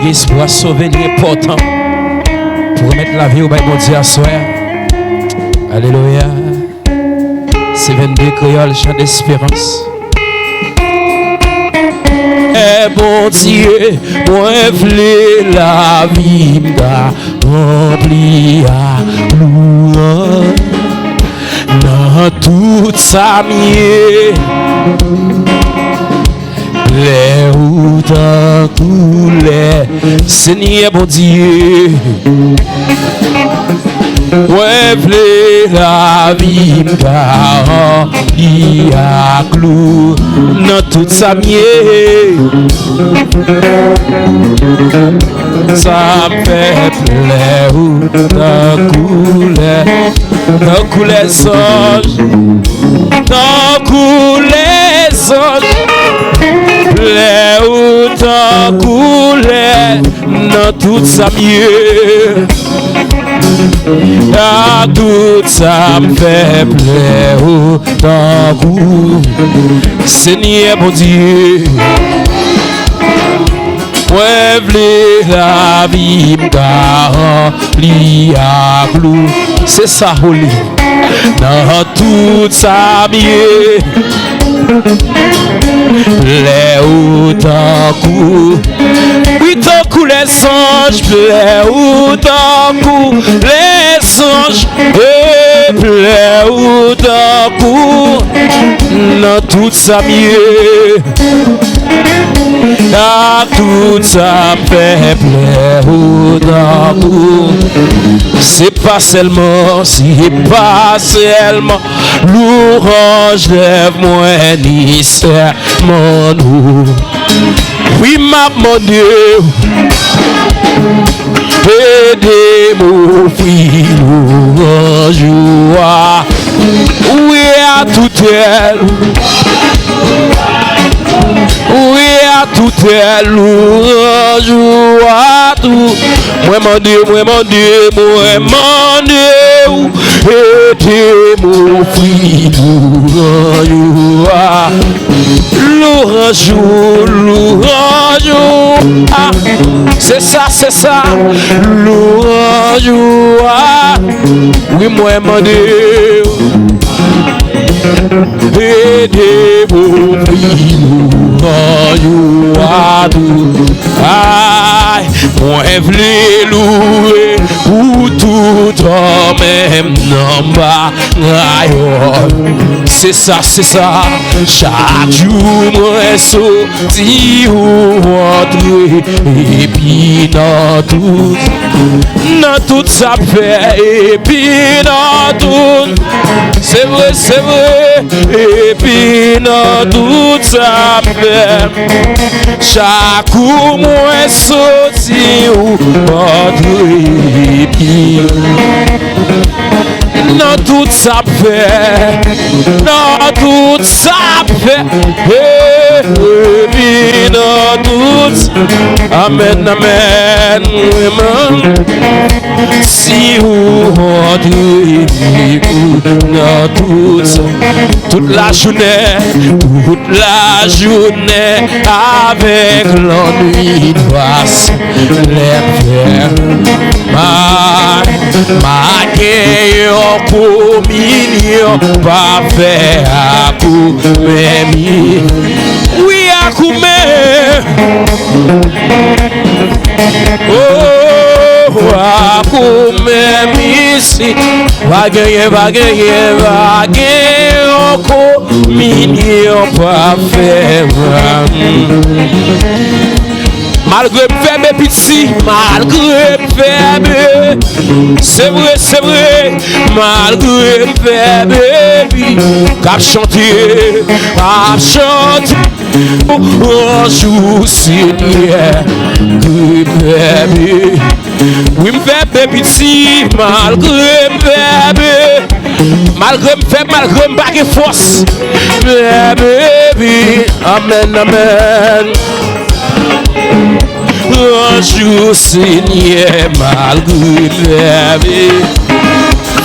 qui espoir souvenir important pour remettre la vie au bail bon Dieu à soir. Alléluia. C'est 22 créoles, chant d'espérance. Eh bon Dieu, moi v'lais la vie m'da rempli à louange dans tout sa mieux. Les routes en couleur, Seigneur bon Dieu. Ouais, v'lais la vie m'da rempli à clou dans toute sa mieux. Ça me fait plaisir dans couleur songe, dans couleur songe, plaisir dans couleur dans toute sa mieux. À tout ça me fait plaisir dans coup, Seigneur mon Dieu. Ouais, v'lais la vie m'da rempli à clou. C'est ça, holy. Dans tout ça mieux. Plaît ou d'un coup. Oui, d'un coup les songes. Plaît ou d'un coup les songes. Et plaît ou d'un coup. Dans tout ça mieux. À tout ça fait plaisir d'un coup. C'est pas seulement l'orange lève-moi ni serment nous. Oui, mon Dieu, aidez-moi, oui, l'orange, oui, à tout elle. Oui, à tout est louange, à tout. Moi, mon Dieu, aidez mon fils, louange, ah, c'est ça, louange, ah, oui, moi, mon Dieu. Aidez mon fils, aïe, moi v'lais louer pour tout en même nombre. C'est ça, chaque jour moi sorti ou entrer et puis dans tout ça fait et puis dans tout, c'est vrai, et puis dans tout ça fait chaque coup moi sorti ou entrer et puis dans tout ça fait, et puis dans tout, amen, si vous entrez dans toute la journée avec l'ennui de passe les faire ma guerre communion pas faire à coup oui à coup oh à coup ici va gagner communion pas faire malgré faible petit, malgré faible, c'est vrai, malgré faible, cap chanter, oh jour Seigneur, faible, oui me fait petit, malgré faible, malgré me force, amen. Un jour Seigneur malgré la vie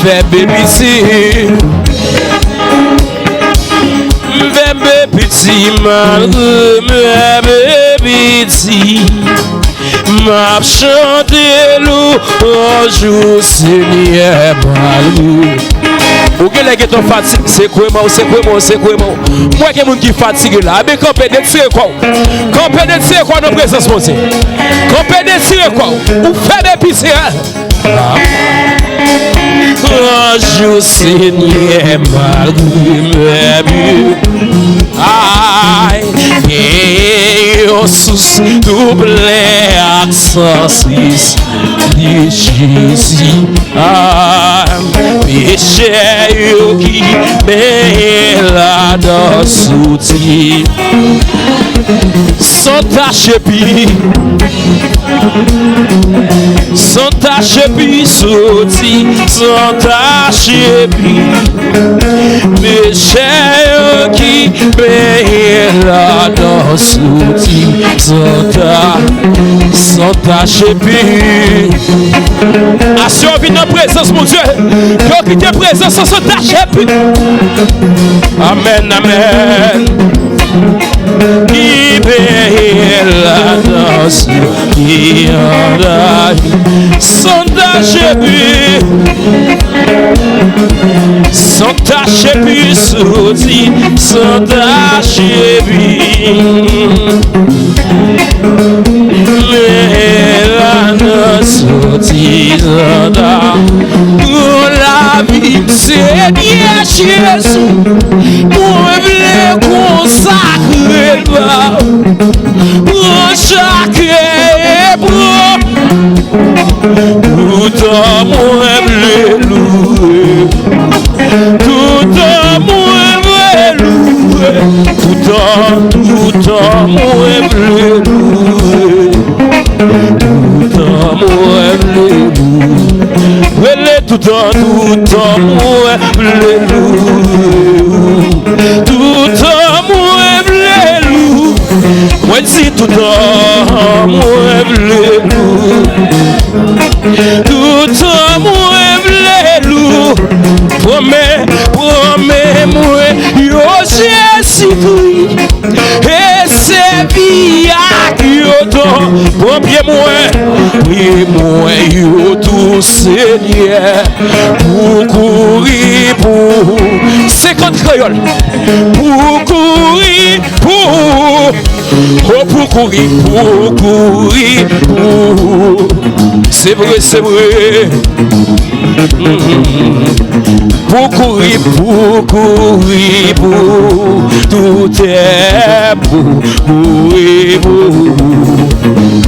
fais petit malgré petit m'a chanté louange au Seigneur malgré. Ou que les gens fatigués, c'est quoi moi, c'est quoi moi, c'est quoi moi. Moi qui est qui fatigué là, mais quand peut détruire quoi? Quand peut détruire quoi nos présences pensées? Quand peut détruire quoi? Ou faire des piscines? Louange au Seigneur malgré mes buts. Aïe, et au sous doublé accent 6 de Jésus. Péché qui met la dans souti sans tache puis sans tache puis souti sans tache puis péché qui met la dans souti sans tache puis assurez vite dans présence mon Dieu que qui te présence sans tache puis amen amen qui paye la danse qui en a sans tache puis sans tache puis souci sans tache puis la danse souci pour la vie c'est bien Jésus moi voulais consacrer pour chaque épreuve tout en moi louer tout en moi louer tout en moi louer tout en moi louer tout en moi tout en moi moi si tout en moi tout en moi promets moi yo Jésus-Christ et c'est bien yo ton pied moi yo tout Seigneur pour courir pour 50 créoles pour courir pour courir c'est vrai pour courir pour tout est pour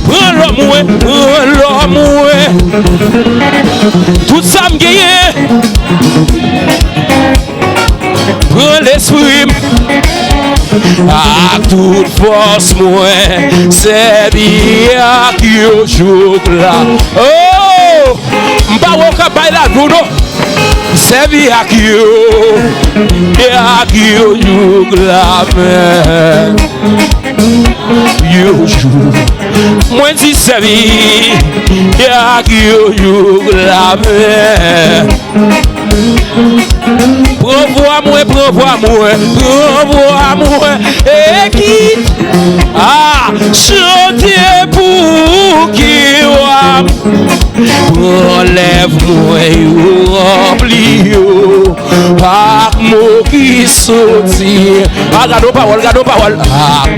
prends l'homme tout ça me gagne prends l'esprit à toute force moi c'est bien que je joue là oh m'pas au bail la gono c'est bien que je joue là you joue moi si c'est bien que je joue là Provois-moi et quitte chanter pour qui relève-moi rempli par mots qui sortir gado parole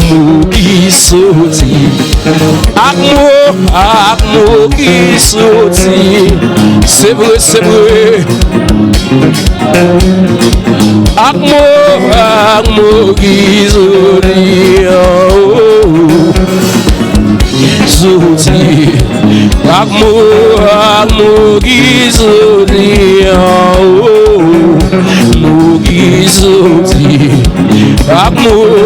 mots qui sortir mots qui sortir c'est vrai Amour qui sourit amour qui sourit amour qui sourit amour qui sourit amour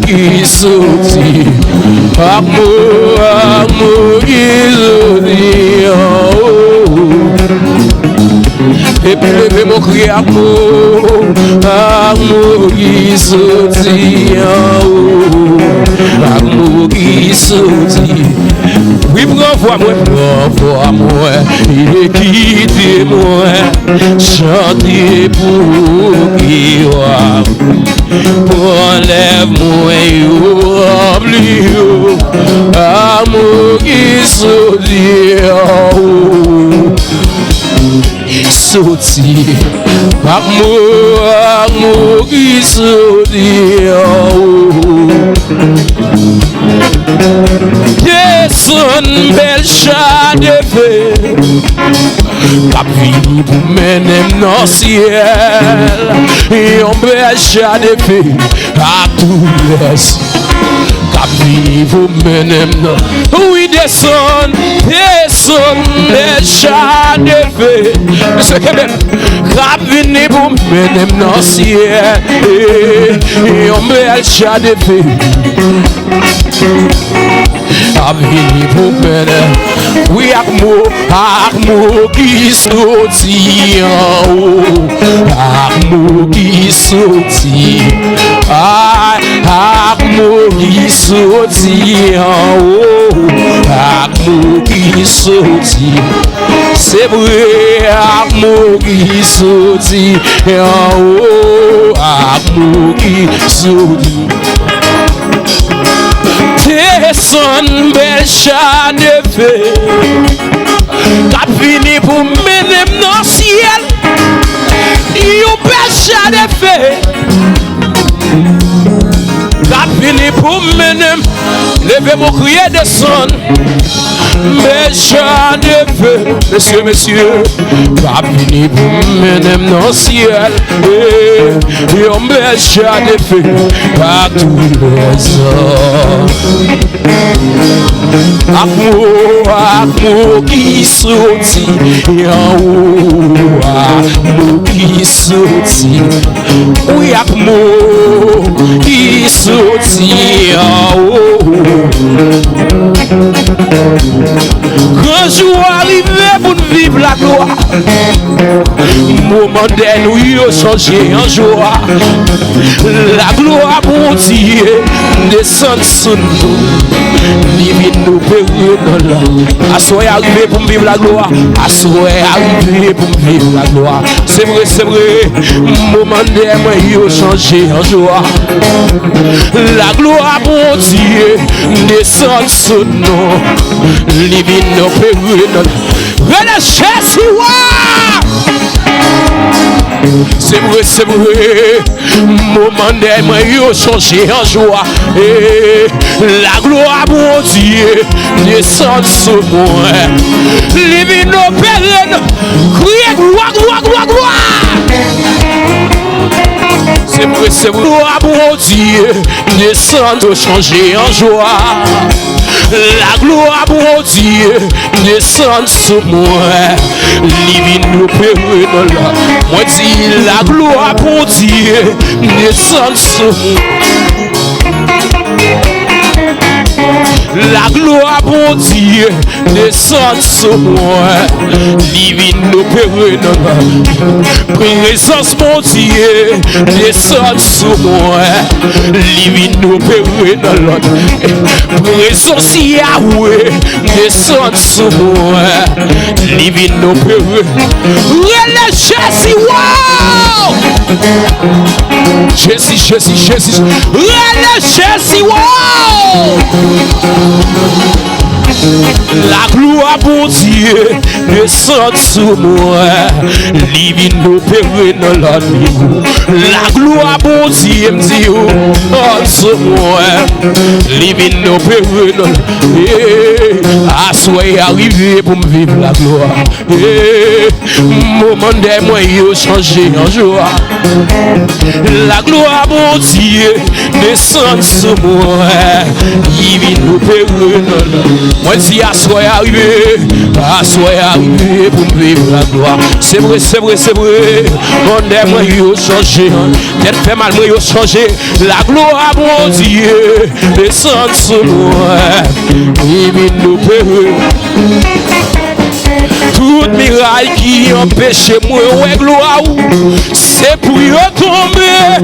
qui sourit amour qui sourit et puis levez mon cri amour qui sortit amour qui sortit oui renvoie-moi et quittez-moi chanter pour qui Enlève-moi oublie amour qui sorti amour qui sorti son bel chat de feu cap vini pour mener dans le ciel et un bel chat de feu à tout l'est cap vini pour mener dans oui descend bel chat de feu c'est que même cap vini pour mener dans le ciel et un bel chat de feu Avini pour mener, oui amour qui sortit en haut, amour qui sortit, amour qui sortit en haut, amour qui sortit, c'est vrai amour qui sortit en haut, amour qui sortit. Son bel chat de feu qu'a fini pour mener dans le ciel. Yon bel chat de feu qu'a fini pour mener. Levez mon crier de son bel chat de feu. Messieurs, qu'a fini pour mener dans le ciel. Yon bel chat de feu à tous les hommes. Amour qui sortit en haut, amour qui sortit, oui amour qui sortit en haut. Quand jour arrivé pour nous vivre la gloire, moment de nous changer en joie, la gloire pour Dieu descend sur nous. Livre nous périls dans l'eau. Assoyez arrivé pour me vivre la gloire. Assoyez arrivé pour me vivre la gloire. C'est vrai, moment de moi, il a changé en joie. La gloire pour Dieu descend sur nous. Livre nous périls dans l'eau. Relâchez si c'est vrai, moment de moi, il a changé en joie. Et la gloire pour Dieu descend sur moi. Livre nos pérennes, criez gloire. C'est vrai, gloire pour Dieu descend changer en joie. La gloire pour Dieu descend sur moi. Livre nos pérennes là. Moi dis la gloire pour Dieu descend sur moi. La gloire pour Dieu descend sur moi. Livre nos pérennes. Présence mon Dieu descend sur moi. Livre nos pérennes. Présence Yahweh descend sur moi. Livre nos pérennes. Relâchez si wow. Jésus. Relâchez si wow. La gloire pour Dieu descend sur moi. Livre nos pérennes dans l'animaux. La gloire pour Dieu me dit sur moi. Livre nos pérennes. Assoyez arrivé pour me vivre la gloire. Moment de moi il a changé en joie. La gloire pour Dieu descend sur moi. Livre nos pérennes. Moi dis assoyez arrivé pour me vivre la gloire. C'est vrai. Mon dème moi il a changé. Tête fait mal moi il a changé. La gloire pour Dieu descend sur moi. Livre nos pérennes. Toute miraille qui empêche moi ouais gloire. C'est pour y tomber.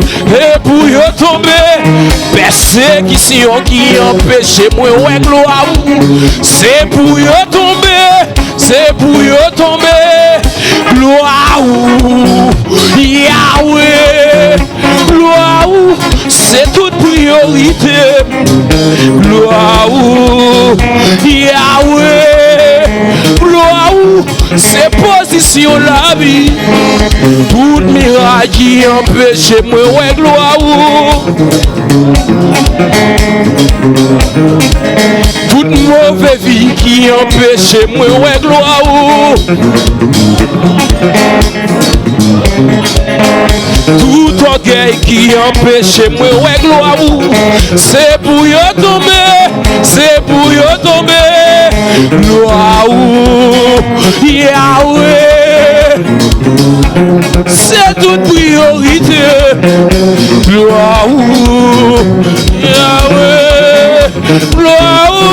Persécution qui empêche moi ouais gloire. C'est pour y tomber. Gloire Yahweh. Gloire c'est toute priorité. Gloire ou Yahweh, gloire ou c'est position la vie. Toute miracle qui empêche moi, ouais, gloire ou. Toute mauvaise vie qui empêche moi, ouais, gloire ou. Tout orgueil qui empêche moi, ouais, gloire ou. C'est pour y tomber, c'est pour y tomber. Gloire ou Yahweh, c'est toute priorité. Gloire ou Yahweh, gloire ou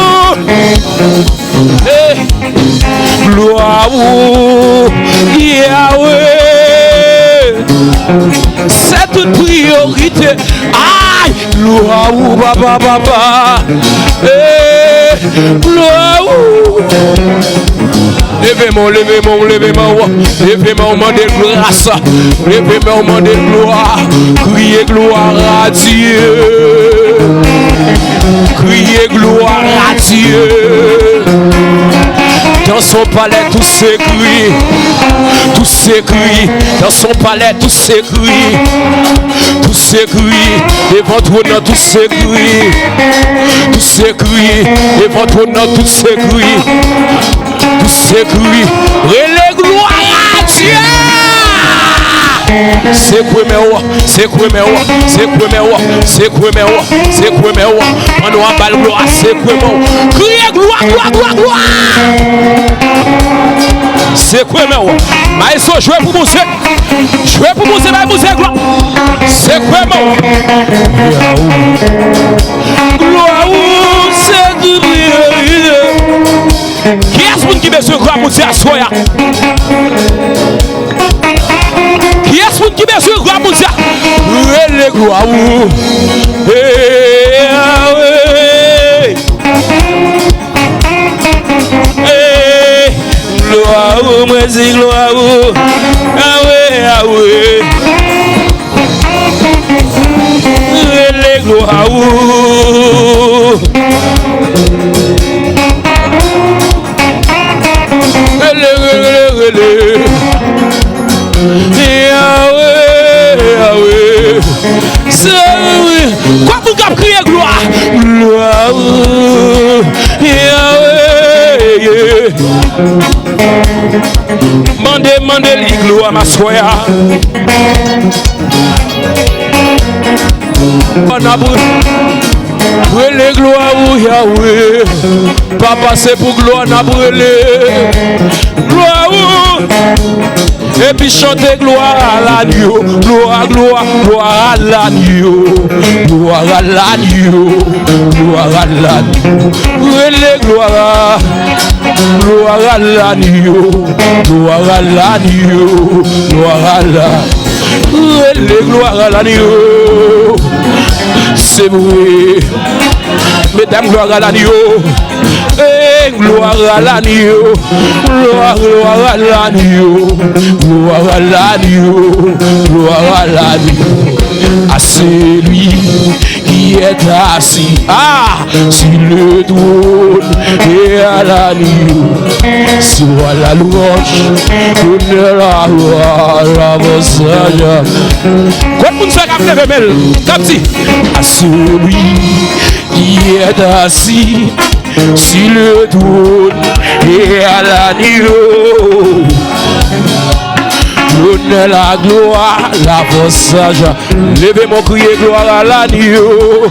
gloire ou Yahweh, c'est toute priorité. Aïe, gloire ou baba baba, gloire ou. Levez-moi, levez-moi, levez-moi, levez-moi au moment de grâce, levez-moi au moment de gloire, criez gloire à Dieu, criez gloire à Dieu. Dans son palais tout s'écrit, tout s'écrit, dans son palais tout s'écrit, tout s'écrit, devant ton nom tout s'écrit, tout s'écrit, devant ton nom tout s'écrit, tout s'écrit, relais gloire à Dieu. C'est quoi mes rois, c'est quoi mes rois, c'est quoi mes rois, c'est quoi mes rois, c'est quoi mes rois, on nous a balle gloire, c'est quoi mes rois, criez gloire, gloire, gloire, gloire. C'est quoi mes rois, maïso, je vais pour mousser, je vais pour mousser, maïso, gloire. C'est quoi mes rois, gloire, c'est du briller. Qui est-ce qui veut se croire mousser à soi? Qui est-ce qui veut se croire mousser? Le gloire, gloire, moi c'est gloire, ah ouais, le gloire, quoi vous avez crié gloire? Gloire, Yahweh. Mandez li gloire ma soya. Brûlez gloire ou Yahweh. Papa c'est pour gloire n'a brûlé. Gloire ou. Et puis chanter gloire à l'agneau, gloire, gloire, gloire à l'agneau, gloire à l'agneau, gloire à l'agneau. Brûlez gloire, gloire à l'agneau, gloire à l'agneau, gloire à l'agneau. Brûlez gloire à l'agneau. C'est vrai, mesdames, gloire à l'agneau. Gloire à l'agneau, gloire, gloire à l'agneau, gloire à l'agneau, gloire à l'agneau, à celui qui est assis, sur le trône et à l'agneau, soit la louange, honneur la gloire, la message. Quoi pour nous faire comme si, à celui qui est assis sur le trône et à l'agneau, l'honneur, la gloire, la force. Levez mon crier gloire à l'agneau,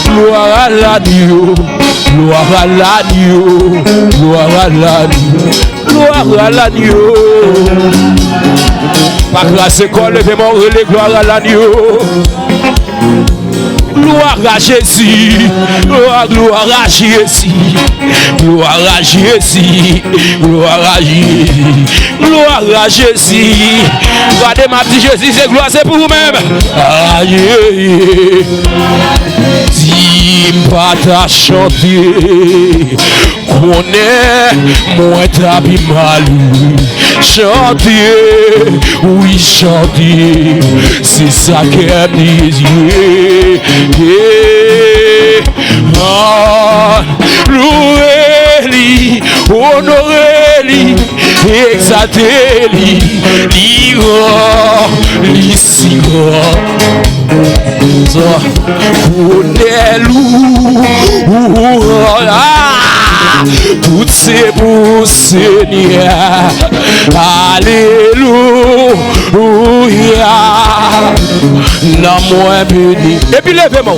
gloire à l'agneau, gloire à l'agneau, gloire à l'agneau, gloire à l'agneau. Pas grâce quoi, levez mon relais, gloire à l'agneau. Gloire à Jésus, gloire à Jésus, gloire à Jésus, gloire à Jésus, gloire à Jésus. Regardez ma petite Jésus, c'est gloire, c'est pour vous-même. Aïe, si pas ta chanter, connais moi t'habi malou. Chanter, oui chanter, c'est ça qu'elle dit. honorez-lui, exaltez-lui, l'ici grand. Toutes ces beaux Seigneur, alléluia, la moins béni. Et puis levez-moi.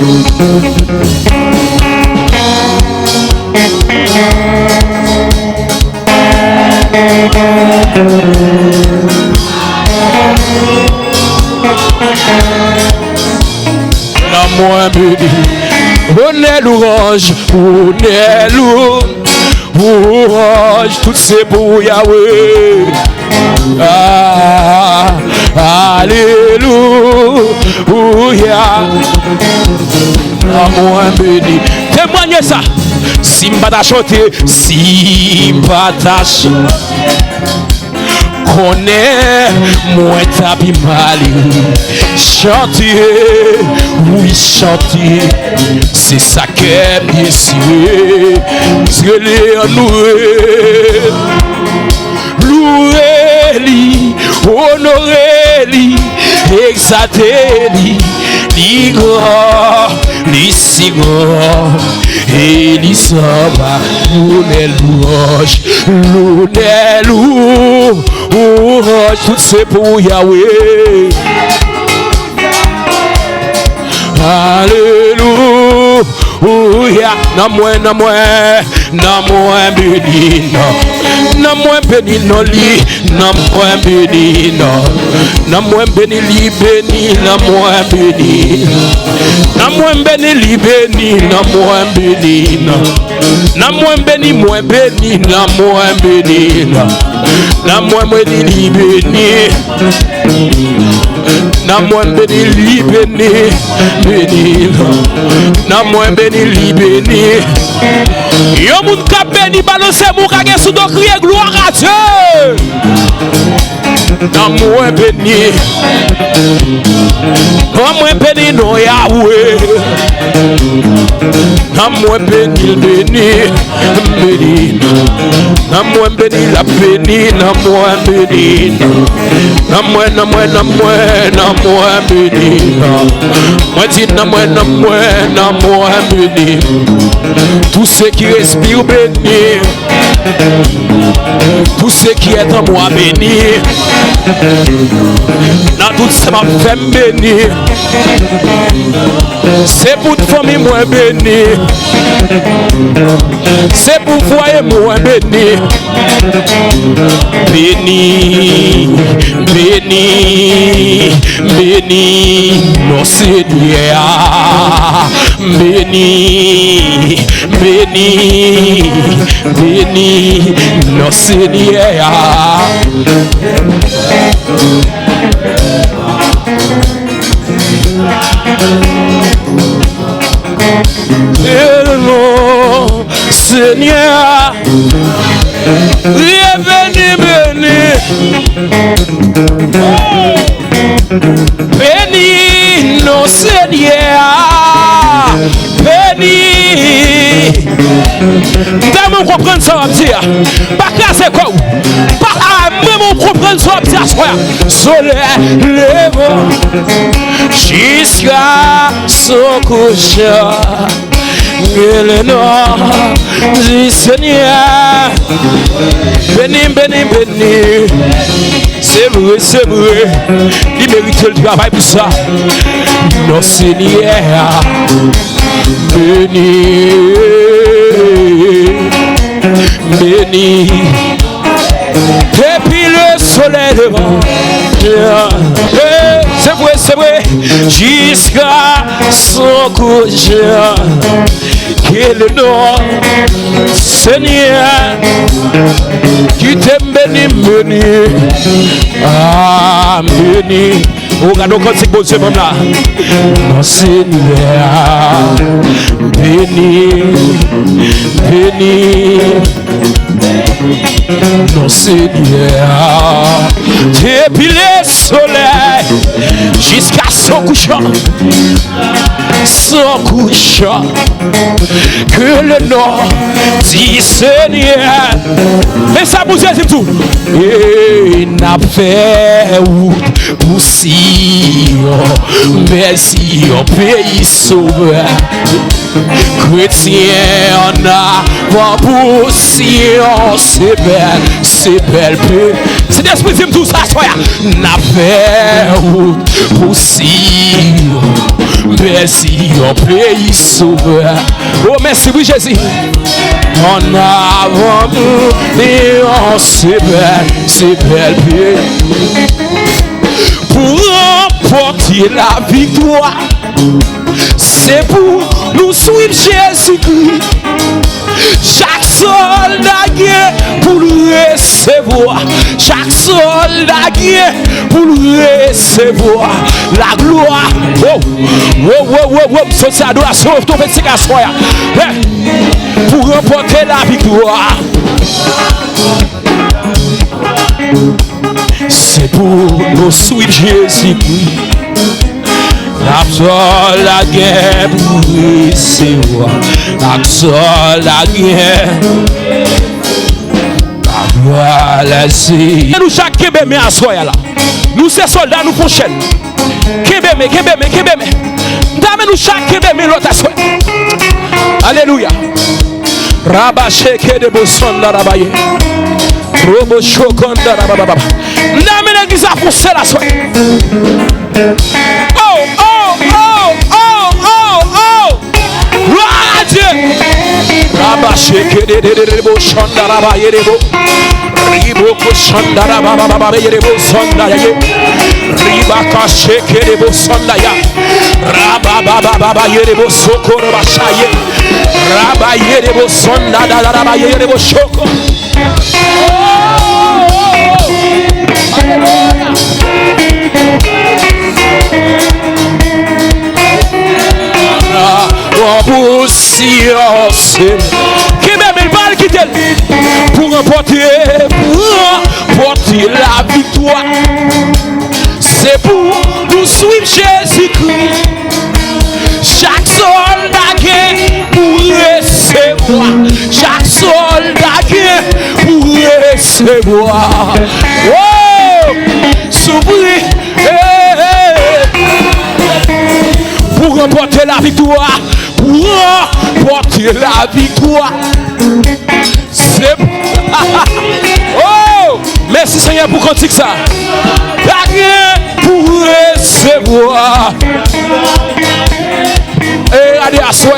La moins béni. On est louange, on est louange, toutes ces beaux Yahweh. Alléluia. La moins béni. Témoignez ça. Simba t'a chanté, Simba t'a chanté. Connais moi t'habi mal. Chanter, oui chanter. C'est ça qu'aime Yeshua. C'est les louer. Louez-lui, honorez-lui, exaltez-lui, l'ici grand, et l'isaba, nous les louanges, tout c'est pour Yahweh. Alléluia. Na moins béni, na moins béni, non li, na moins béni, na moins béni, li béni, na moins béni, na moins béni, li béni, na moins béni, na moins béni, moins béni, na moins béni, na moins béni, li béni, na moins béni, li béni, béni, na moins béni, li béni. Yo moun ka béni balancer moun ka gen sou do crier gloire à Dieu. Na moins béni. Na moins béni non Yahweh. Na moins béni béni béni. Na moins béni la béni na moins béni. Na moins béni. Moi dit na moins béni. Tout ce qui respire béni. Tout ce qui est en moi béni. Dans toute sa femme béni. C'est pour famille moi béni. C'est pour foyer moi béni. Béni, béni, béni, mon Seigneur. Béni, béni, béni, mon Seigneur. Mon Seigneur, béni, béni, béni, non Seigneur, béni. T'as comprendre ça, dire. Pas casser quoi? Pas même comprendre ça, dire. Soleil, lève jusqu'à son coucher. Et le nom du Seigneur. Béni, béni, béni. C'est vrai. Il mérite le travail pour ça. Mon Seigneur. Béni, béni. Depuis le soleil devant. C'est vrai, jusqu'à son coucher. Et le nom Seigneur, qui t'aime béni. Ah, béni. Regardons quand c'est beau ce moment-là. Mon Seigneur, béni, béni. Mon Seigneur, depuis le soleil jusqu'à son couchant, son couchant, que le nom dit Seigneur. Mais ça vous dit tout. Et n'a fait pour si, merci au pays sauveur. Chrétien en avant pour si, c'est belle peu. C'est l'esprit dit tout ça, soya. N'a fait pour si, merci au pays sauveur. Oh merci oui Jésus. En avant pour c'est belle peu. Pour remporter la victoire, c'est pour nous suivre Jésus-Christ. Chaque soldat pour le recevoir. Chaque soldat pour le recevoir. La gloire. C'est adoration. Pour remporter la victoire. C'est pour nous suivre Jésus-Christ. Absol la guerre pour recevoir. Absol la guerre. Voilà c'est. Nous chaque kébémé à soi là. Nous ces soldats nous font chaîne. Kébémé. Nous chaque kébémé l'autre à soi. Alléluia. Rabaché de Bosonda Rabaye. Robo Shokonda Rababa. N'amène l'église à foncer la soie. Gloire à Dieu. Rabaché de Bosonda Rabaye de Bo. Ribo Koshonda Rababa Yerebo Sonda Yaye. Riba Kaché de Bosonda Ya. Rababa Yerebo Sokoro Bachaye. Rabba Yerebo Sonda Rabba Yerebo Shoko. Pour science qui même parle qui pour remporter la victoire. C'est pour nous suivre Jésus-Christ. Chaque soldat pour recevoir. Chaque soldat pour recevoir. Oh, s'ouvrir pour remporter la victoire. Pour remporter la victoire. C'est oh, merci Seigneur pour cantique ça. Pour recevoir. Et allez à soi,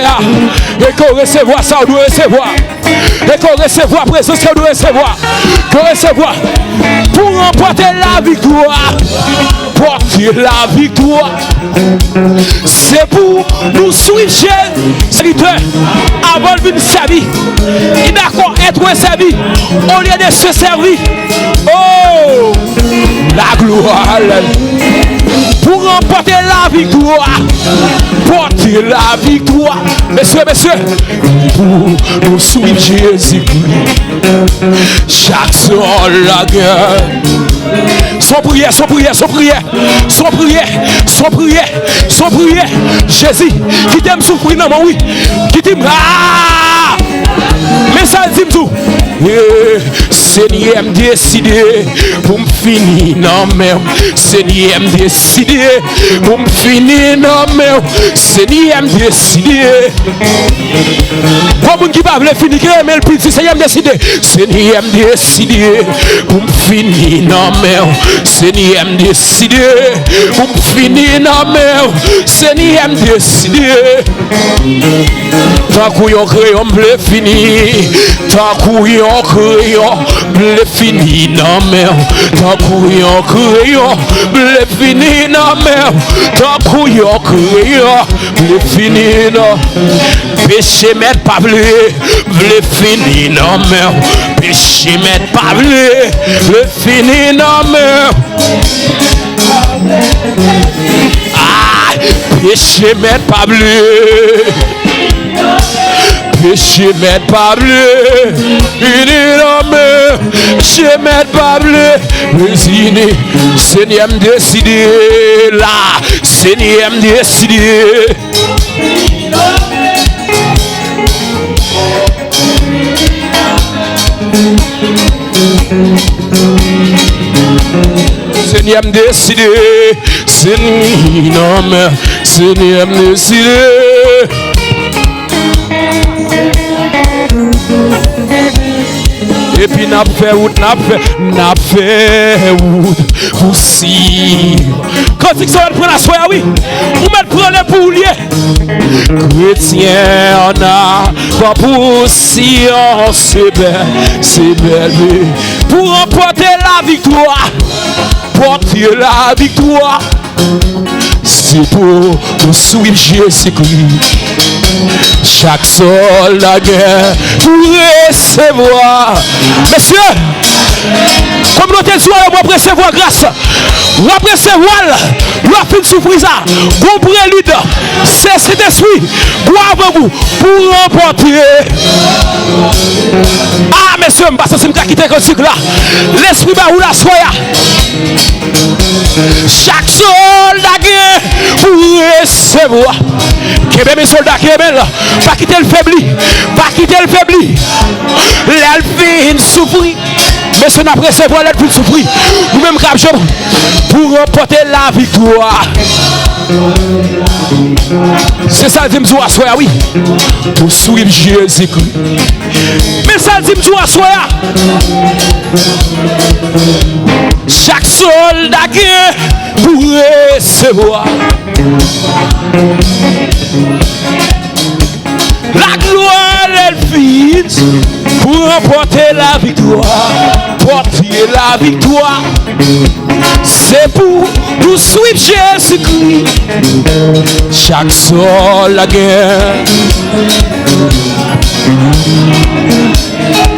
et qu'on recevoir ça, on doit recevoir. Et qu'on recevoir présence, on doit recevoir. Qu'on recevoir pour remporter la victoire. Porter la victoire. C'est pour nous suivre Jésus avant de venir servir. Il n'a qu'à être servi au lieu de se servir. Oh, la gloire. Pour remporter la victoire. Porter la victoire. Messieurs, pour nous suivre Jésus-Christ. Chaque soir la guerre. Son prière. Jésus, qui t'aime souffrir, non, oui. Qui t'aime. Ah! Mais ça dit tout. Seigneur me décidé pour me finir non mais Seigneur me décidé pour me finir non mais Seigneur me décidé pour mon qui va le finir mais le petit Seigneur me décidé Seigneur me décidé pour me finir non mais Seigneur me décidé pour me finir non mais Seigneur me décidé tant qu'on crayon bleu fini tant qu'on crayon bleu fini non mais tant qu'on crayon bleu fini non mais tant qu'on crayon bleu fini non péché mettre pas bleu fini non mais péché mettre pas bleu fini non mais ah péché mettre pas bleu péché m'aide pas bleu, fini l'homme, péché m'aide pas bleu, résigné, Seigneur me décidé là, Seigneur me décidé, Seigneur me décide, Seigneur me décide. Et puis n'a fait route pour si. Quand il s'en prend la soirée, oui, vous mettez prendre les pouliers. Chrétien, on a pas pour si, c'est belle. Pour remporter la victoire, porter la victoire, c'est pour nous suivre Jésus-Christ. Chaque soldat guerre pour recevoir. Messieurs, communauté de soirée, on va recevoir grâce. On va recevoir. On va faire souffrir ça. Bon prélude. C'est cet esprit. Gloire à vous pour remporter. Ah, messieurs, je ne sais pas si je quitter le cycle là. L'esprit va où la soirée. Chaque soldat guerre pour recevoir. Québé mes soldats, Québé là. Pas quitter le faibli. Pas quitter le faibli. L'elfine souffrir. Mais ce n'a pas recevoir l'elfine souffrir. Nous-mêmes capturons pour remporter la victoire. C'est ça le dit à soi, oui. Pour suivre Jésus-Christ. Mais ça le dit à soi. Chaque soldat qui pour recevoir la gloire l'elfine pour remporter la victoire. Porter la victoire. C'est pour nous suivre Jésus-Christ. Chaque sol la guerre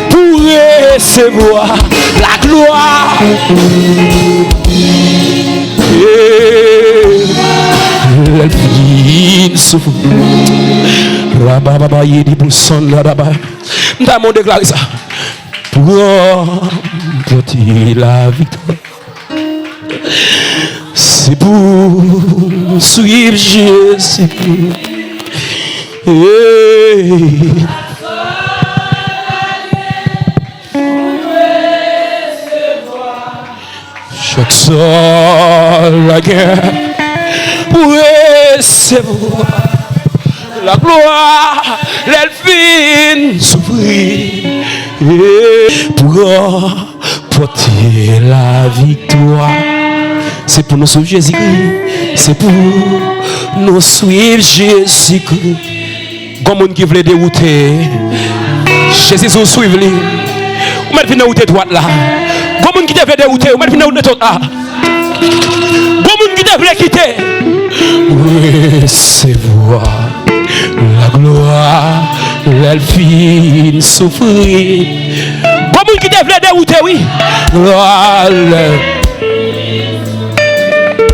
pour recevoir la gloire. L'elfine souffre. Rababa yedi bousson là-bas. Nous avons déclaré ça. Pour porter la victoire. C'est pour suivre Jésus. Chaque sol la guerre pour recevoir la gloire, l'elfine souffrir pour porter la victoire. C'est pour nous suivre Jésus-Christ. C'est pour nous suivre Jésus-Christ. Comme on qui veut dérouter, Jésus nous suivre lui. On met venir dérouter droite là. Comme on qui veut dérouter, on met venir dérouter là. Comme on qui veut quitter. Recevoir la gloire, l'elfine souffrir. Comme on qui veut dérouter, oui. Gloire.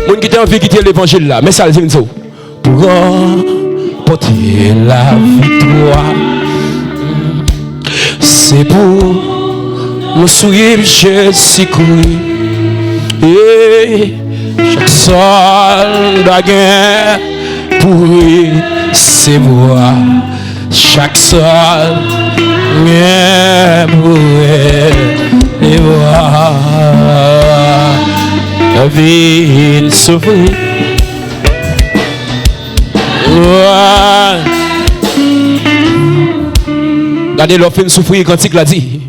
Mon qui t'a envie de quitter l'évangile là, mais ça le dit pour porter la victoire. C'est pour nous suivre Jésus-Christ. Et chaque soldat guerre pour recevoir. Chaque soldat guerre pour recevoir. La vie souffrir. Regardez l'offre souffrir quand il l'a dit.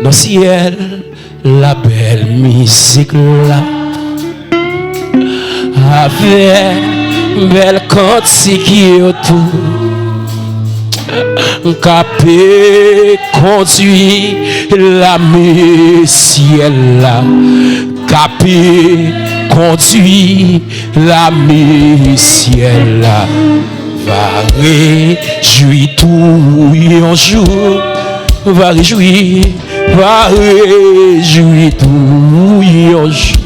Dans le ciel, la belle musique là. Avec belle cantique autour. Capé conduit la ciel là. Capé conduit la ciel là. Va réjouir tout un jour. Va réjouir tout un jour.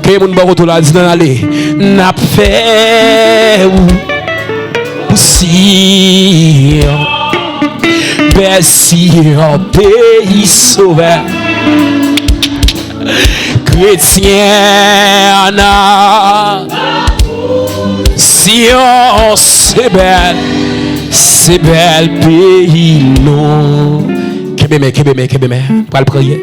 Que mon baroto là dit dans l'aller. N'a fait aussi. Bercy en pays sauveur. Chrétien, Sion, c'est belle pays, non. Kébémé, pas le prier.